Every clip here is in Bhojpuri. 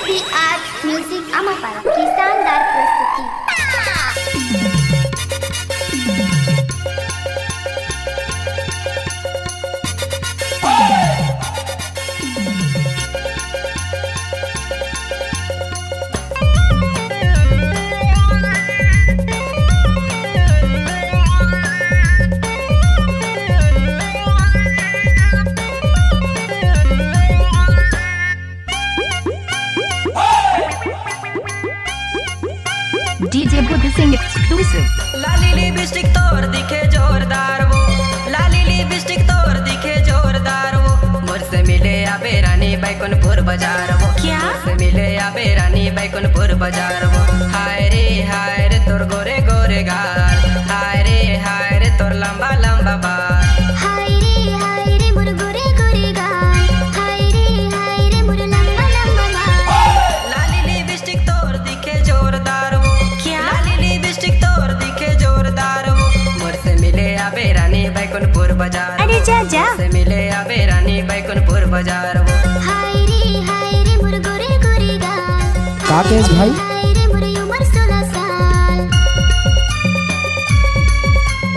थी आज म्यूजिक अमापारा की शानदार प्रस्तुति। DJ Buddha Singh exclusive. लाली लिपस्टिक तोर दिखे जोरदार वो, लाली लिपस्टिक तोर दिखे जोरदार वो, मुझसे मिले आबे रानी बैकुंठपुर बाजार वो, क्या? मुझसे मिले आबे रानी बैकुंठपुर बाजार वो। हाय रे तोर गोरे गोरे गाल, हाय रे तोर लंबा लंबा बाल। हाय रे मोर गोरे गोरे गाल, हाय रे मोर लंबा लंबा बाल। लाली लिपस्टिक तोर दिखे जोरदार वो, क्या? लाली लिपस्टिक तोर दिखे जोरदार वो, मुझसे मिले आबे रानी बैकुंठपुर बाजार। अरे जा जा। मुझसे मिले आबे रानी बैकुंठपुर बाजार वो। हाय रे मोर गोरे गोरे गाल, राकेश भाई। हाय रे मोर उम्र 16 साल।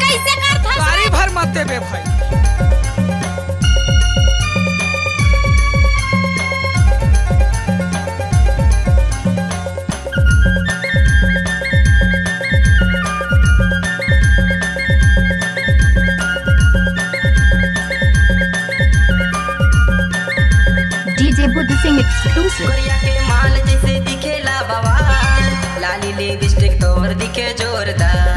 कैसे कर था गाड़ी भर मत देबे भाई। DJ Buddha Singh exclusive. कोरिया के माल जैसे दिखेला बवाल, लाली लिपस्टिक तोर दिखे जोरदार।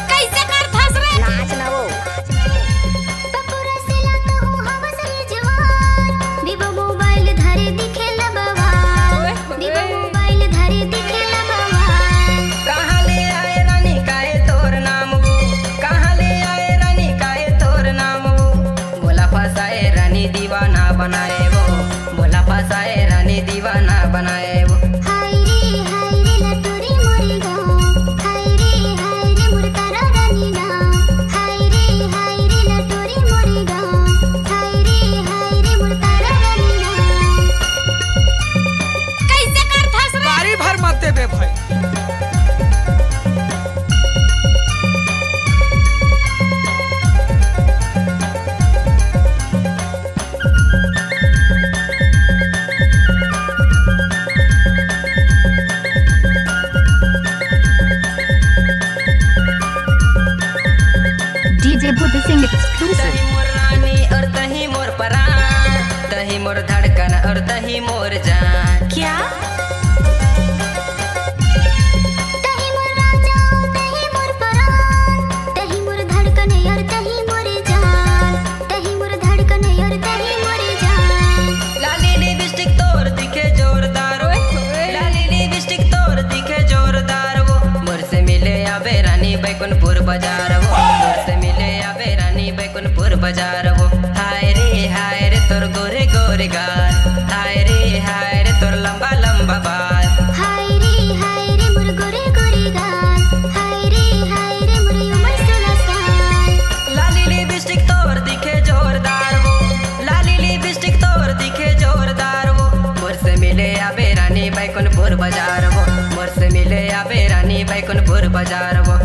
कैसे कर था नाच ना वो पपुरा से लाता हूँ हवा से जवान। विवो मोबाइल धरे दिखे लबवाल, विवो मोबाइल धरे दिखे लबवाल। कहाँ ले आए रानी काहे तोर नाम वो, कहाँ ले आए रानी काहे तोर नाम वो, बोला फसाए रानी दीवाना बनाए वो, बोला फसाए रानी दीवाना बनाए वो। हाय रे लटोरी मोरी गाँव, हाय रे मोर तारा रानी गाँव। हाय रे लटोरी मोरी गाँव, हाय रे मोर तारा रानी गाँव। कैसे कर था गाड़ी भर मत देबे भाई। DJ Buddha Singh exclusive. तही मोर रानी और तही मोर परान, तही मोर धड़कन और तही मोर जान। क्या? तही मोर राजा तही मोर परान, तही मोर धड़कन और तही मोर जान। तही मोर धड़कन और तही मोर जान। लाली लिपस्टिक तोर दिखे जोरदार वो, लाली लिपस्टिक तोर दिखे जोरदार वो, मुझसे मिले आबे रानी बैकुंठपुर बाजार वो, मुझसे मिले आबे रानी बैकुंठपुर बाजार वो। हाय रे तोर गोरे गोरे गाल, हाय रे तोर लंबा लंबा बाल। हाय रे मोर गोरे गोरे गाल, हाय रे मोर उम्र 16 साल। लाली लिपस्टिक तोर दिखे जोरदार वो, लाली लिपस्टिक तोर दिखे जोरदार वो, मुझसे मिले आबे रानी बैकुंठपुर बाजार वो, मुझसे मिले आबे रानी बैकुंठपुर बाजार वो।